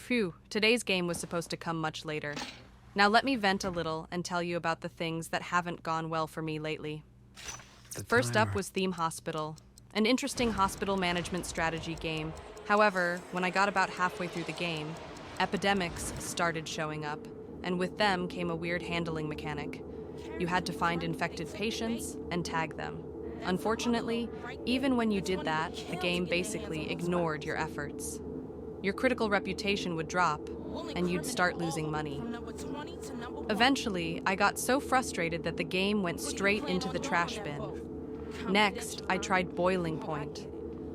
Phew, today's game was supposed to come much later. Now let me vent a little and tell you about the things that haven't gone well for me lately. First up was Theme Hospital, an interesting hospital management strategy game. However, when I got about halfway through the game, epidemics started showing up, and with them came a weird handling mechanic. You had to find infected patients and tag them. Unfortunately, even when you did that, the game basically ignored your efforts. Your critical reputation would drop, and you'd start losing money. Eventually, I got so frustrated that the game went straight into the trash bin. Next, I tried Boiling Point,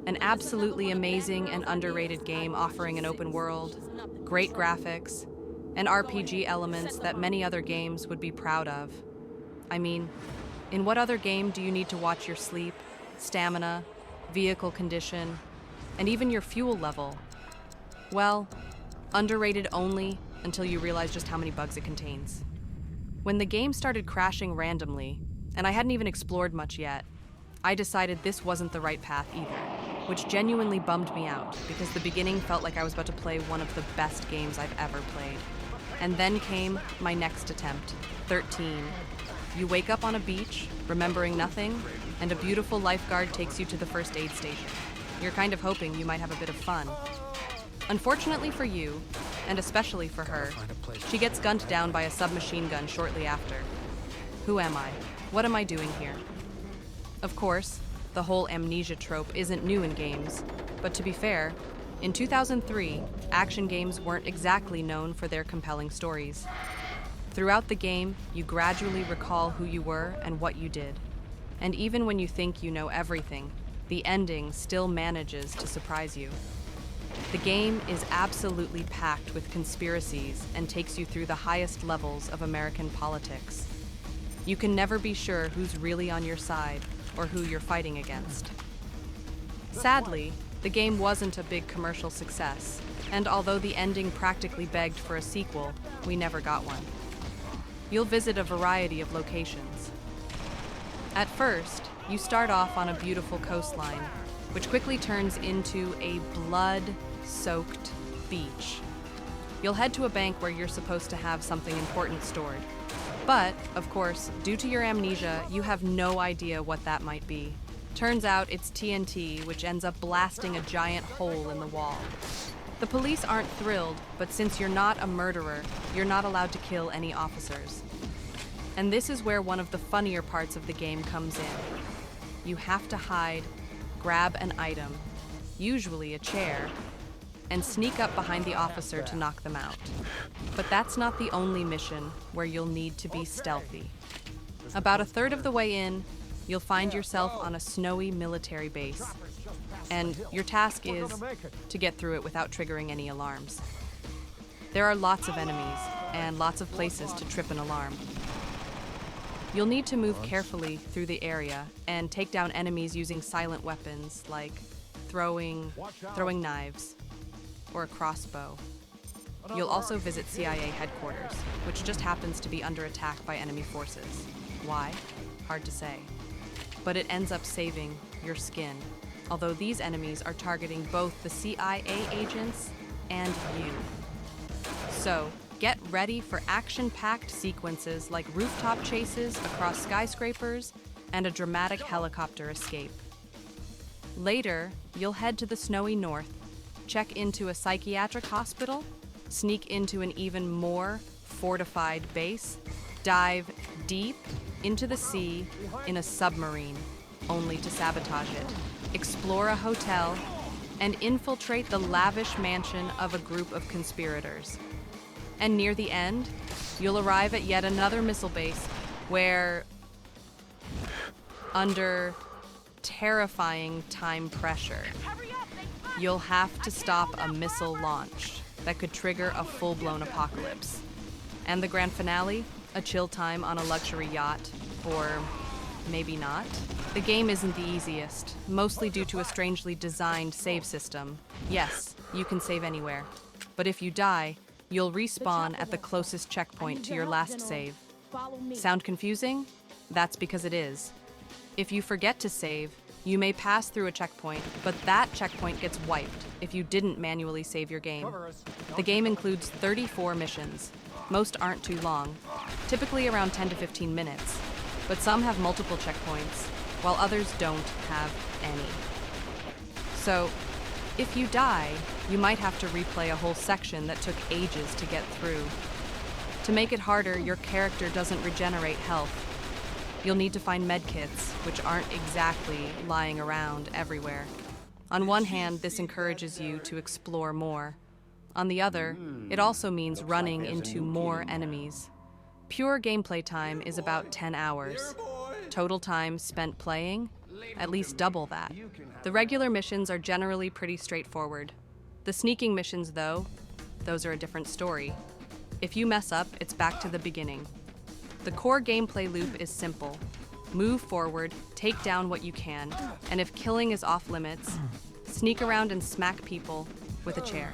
an absolutely amazing and underrated game offering an open world, great graphics, and RPG elements that many other games would be proud of. I mean, in what other game do you need to watch your sleep, stamina, vehicle condition, and even your fuel level? Well, underrated only until you realize just how many bugs it contains. When the game started crashing randomly, and I hadn't even explored much yet, I decided this wasn't the right path either, which genuinely bummed me out because the beginning felt like I was about to play one of the best games I've ever played. And then came my next attempt, XIII. You wake up on a beach, remembering nothing, and a beautiful lifeguard takes you to the first aid station. You're kind of hoping you might have a bit of fun. Unfortunately for you, and especially for her, she gets gunned down by a submachine gun shortly after. Who am I? What am I doing here? Of course, the whole amnesia trope isn't new in games, but to be fair, in 2003, action games weren't exactly known for their compelling stories. Throughout the game, you gradually recall who you were and what you did. And even when you think you know everything, the ending still manages to surprise you. The game is absolutely packed with conspiracies and takes you through the highest levels of American politics. You can never be sure who's really on your side or who you're fighting against. Sadly, the game wasn't a big commercial success, and although the ending practically begged for a sequel, we never got one. You'll visit a variety of locations. At first, you start off on a beautiful coastline, which quickly turns into a blood-soaked beach. You'll head to a bank where you're supposed to have something important stored. But, of course, due to your amnesia, you have no idea what that might be. Turns out it's TNT, which ends up blasting a giant hole in the wall. The police aren't thrilled, but since you're not a murderer, you're not allowed to kill any officers. And this is where one of the funnier parts of the game comes in. You have to hide, grab an item, usually a chair, and sneak up behind the officer to knock them out. But that's not the only mission where you'll need to be stealthy. About a third of the way in, you'll find yourself on a snowy military base. And your task is to get through it without triggering any alarms. There are lots of enemies and lots of places to trip an alarm. You'll need to move carefully through the area and take down enemies using silent weapons like throwing knives or a crossbow. You'll also visit CIA headquarters, which just happens to be under attack by enemy forces. Why? Hard to say. But it ends up saving your skin, although these enemies are targeting both the CIA agents and you. So, get ready for action-packed sequences like rooftop chases across skyscrapers and a dramatic helicopter escape. Later, you'll head to the snowy north, check into a psychiatric hospital, sneak into an even more fortified base, dive deep into the sea in a submarine, only to sabotage it, explore a hotel, and infiltrate the lavish mansion of a group of conspirators. And near the end, you'll arrive at yet another missile base where, under terrifying time pressure, you'll have to stop a missile launch that could trigger a full-blown apocalypse. And the grand finale, a chill time on a luxury yacht, or maybe not. The game isn't the easiest, mostly due to a strangely designed save system. Yes, you can save anywhere, but if you die, you'll respawn at the closest checkpoint to your last save. Sound confusing? That's because it is. If you forget to save, You may pass through a checkpoint, but that checkpoint gets wiped if you didn't manually save your game. The game includes 34 missions. Most aren't too long, typically around 10 to 15 minutes, but some have multiple checkpoints, while others don't have any. So, if you die, you might have to replay a whole section that took ages to get through. To make it harder, your character doesn't regenerate health. You'll need to find medkits, which aren't exactly lying around everywhere. On one hand, this encourages you to explore more. On the other, it also means running into more enemies. Pure gameplay time is about 10 hours. Total time spent playing? At least double that. The regular missions are generally pretty straightforward. The sneaking missions, though, those are a different story. If you mess up, it's back to the beginning. The core gameplay loop is simple. Move forward, take down what you can, and if killing is off limits, sneak around and smack people with a chair.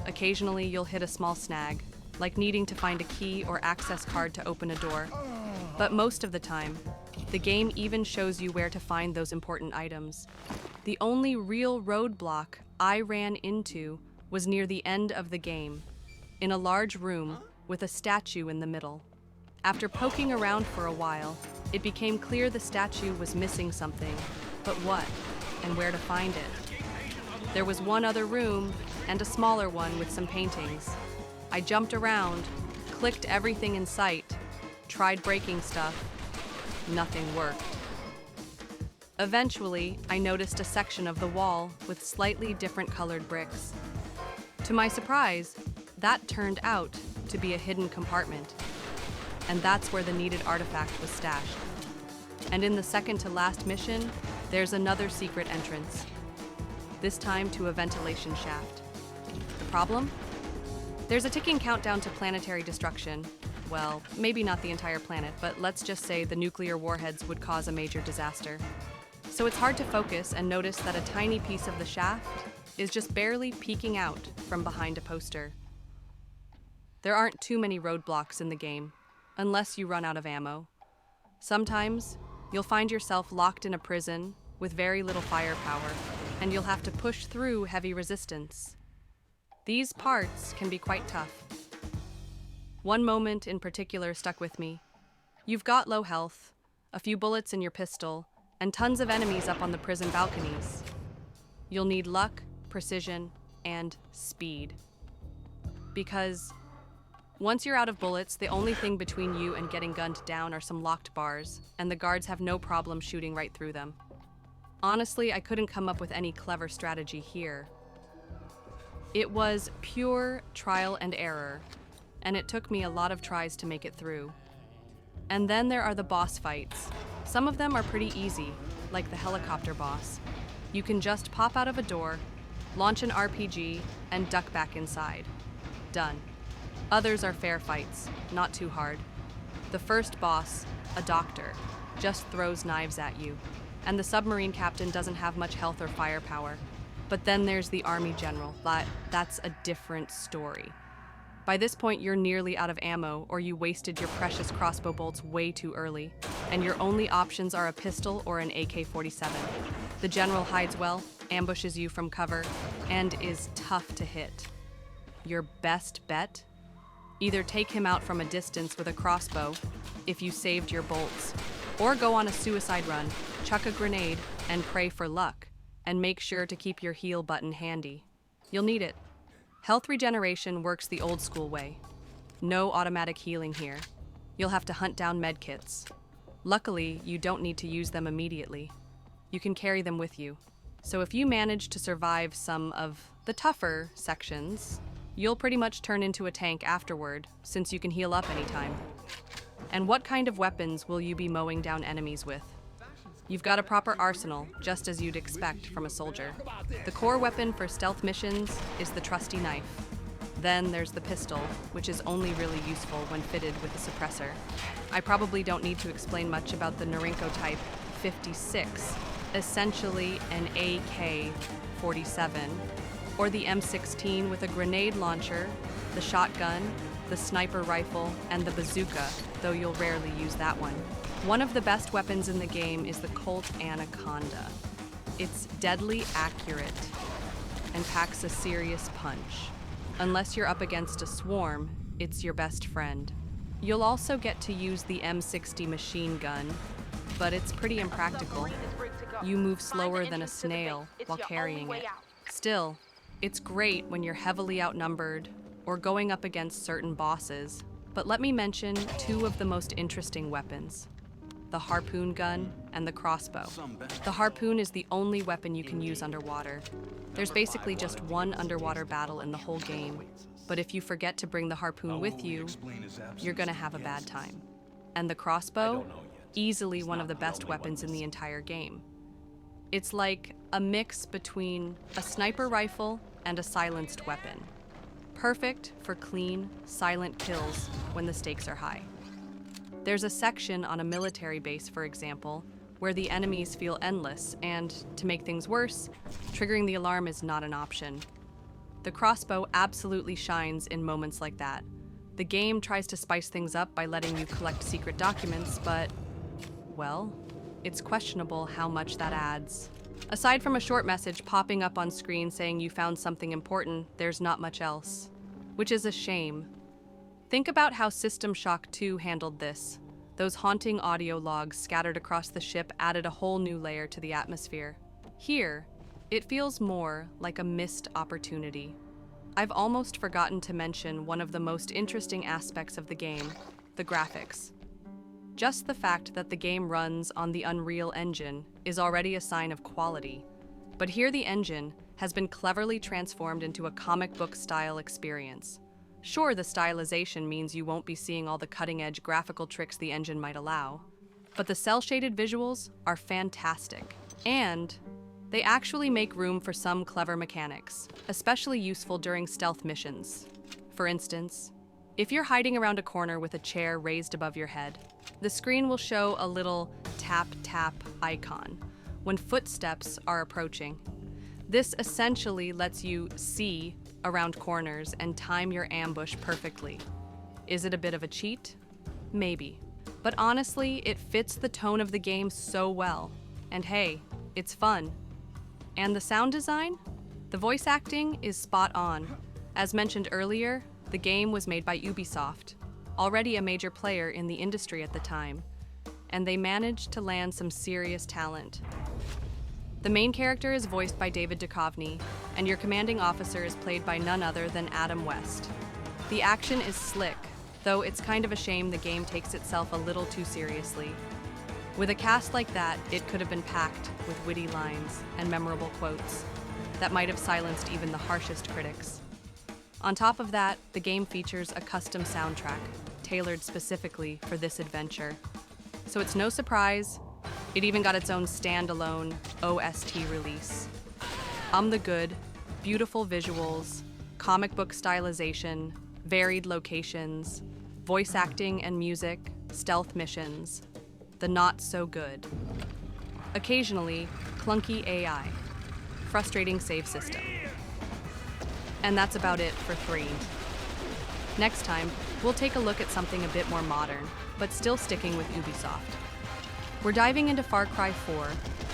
Occasionally, you'll hit a small snag, like needing to find a key or access card to open a door. But most of the time, the game even shows you where to find those important items. The only real roadblock I ran into was near the end of the game, in a large room with a statue in the middle. After poking around for a while, it became clear the statue was missing something, but what, and where to find it. There was one other room, and a smaller one with some paintings. I jumped around, clicked everything in sight, tried breaking stuff. Nothing worked. Eventually, I noticed a section of the wall with slightly different colored bricks. To my surprise, that turned out to be a hidden compartment. And that's where the needed artifact was stashed. And in the second to last mission, there's another secret entrance. This time to a ventilation shaft. The problem? There's a ticking countdown to planetary destruction. Well, maybe not the entire planet, but let's just say the nuclear warheads would cause a major disaster. So it's hard to focus and notice that a tiny piece of the shaft is just barely peeking out from behind a poster. There aren't too many roadblocks in the game, unless you run out of ammo. Sometimes, you'll find yourself locked in a prison with very little firepower, and you'll have to push through heavy resistance. These parts can be quite tough. One moment in particular stuck with me. You've got low health, a few bullets in your pistol, and tons of enemies up on the prison balconies. You'll need luck, precision, and speed. Because once you're out of bullets, the only thing between you and getting gunned down are some locked bars, and the guards have no problem shooting right through them. Honestly, I couldn't come up with any clever strategy here. It was pure trial and error, and it took me a lot of tries to make it through. And then there are the boss fights. Some of them are pretty easy, like the helicopter boss. You can just pop out of a door, launch an RPG, and duck back inside. Done. Others are fair fights, not too hard. The first boss, a doctor, just throws knives at you, and the submarine captain doesn't have much health or firepower. But then there's the army general. That's a different story. By this point, you're nearly out of ammo, or you wasted your precious crossbow bolts way too early, and your only options are a pistol or an AK-47. The general hides well, ambushes you from cover, and is tough to hit. Your best bet? Either take him out from a distance with a crossbow, if you saved your bolts, or go on a suicide run, chuck a grenade, and pray for luck, and make sure to keep your heal button handy. You'll need it. Health regeneration works the old school way. No automatic healing here. You'll have to hunt down medkits. Luckily, you don't need to use them immediately. You can carry them with you. So if you manage to survive some of the tougher sections, you'll pretty much turn into a tank afterward, since you can heal up anytime. And what kind of weapons will you be mowing down enemies with? You've got a proper arsenal, just as you'd expect from a soldier. The core weapon for stealth missions is the trusty knife. Then there's the pistol, which is only really useful when fitted with a suppressor. I probably don't need to explain much about the Norinco Type 56, essentially an AK-47, or the M16 with a grenade launcher, the shotgun, the sniper rifle, and the bazooka, though you'll rarely use that one. One of the best weapons in the game is the Colt Anaconda. It's deadly accurate and packs a serious punch. Unless you're up against a swarm, it's your best friend. You'll also get to use the M60 machine gun, but it's pretty impractical. You move slower than a snail while carrying it. Still, it's great when you're heavily outnumbered or going up against certain bosses. But let me mention two of the most interesting weapons: the harpoon gun and the crossbow. The harpoon is the only weapon you can use underwater. There's basically just one underwater battle in the whole game, but if you forget to bring the harpoon with you, you're gonna have a bad time. And the crossbow, easily one of the best weapons in the entire game. It's like a mix between a sniper rifle and a silenced weapon. Perfect for clean, silent kills when the stakes are high. There's a section on a military base, for example, where the enemies feel endless, and to make things worse, triggering the alarm is not an option. The crossbow absolutely shines in moments like that. The game tries to spice things up by letting you collect secret documents, but, well, it's questionable how much that adds. Aside from a short message popping up on screen saying you found something important, there's not much else, which is a shame. Think about how System Shock 2 handled this. Those haunting audio logs scattered across the ship added a whole new layer to the atmosphere. Here, it feels more like a missed opportunity. I've almost forgotten to mention one of the most interesting aspects of the game, the graphics. Just the fact that the game runs on the Unreal Engine is already a sign of quality. But here the engine has been cleverly transformed into a comic book-style experience. Sure, the stylization means you won't be seeing all the cutting-edge graphical tricks the engine might allow, but the cel-shaded visuals are fantastic. And they actually make room for some clever mechanics, especially useful during stealth missions. For instance, if you're hiding around a corner with a chair raised above your head, the screen will show a little tap-tap icon when footsteps are approaching. This essentially lets you see around corners and time your ambush perfectly. Is it a bit of a cheat? Maybe. But honestly, it fits the tone of the game so well. And hey, it's fun. And the sound design? The voice acting is spot on. As mentioned earlier, the game was made by Ubisoft, already a major player in the industry at the time, and they managed to land some serious talent. The main character is voiced by David Duchovny, and your commanding officer is played by none other than Adam West. The action is slick, though it's kind of a shame the game takes itself a little too seriously. With a cast like that, it could have been packed with witty lines and memorable quotes that might have silenced even the harshest critics. On top of that, the game features a custom soundtrack, tailored specifically for this adventure. So it's no surprise, it even got its own standalone OST release. The good, beautiful visuals, comic book stylization, varied locations, voice acting and music, stealth missions. The not so good. Occasionally, clunky AI, frustrating save system. And that's about it for 3. Next time, we'll take a look at something a bit more modern, but still sticking with Ubisoft. We're diving into Far Cry 4,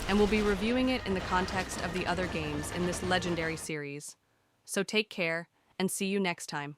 and we'll be reviewing it in the context of the other games in this legendary series. So take care, and see you next time.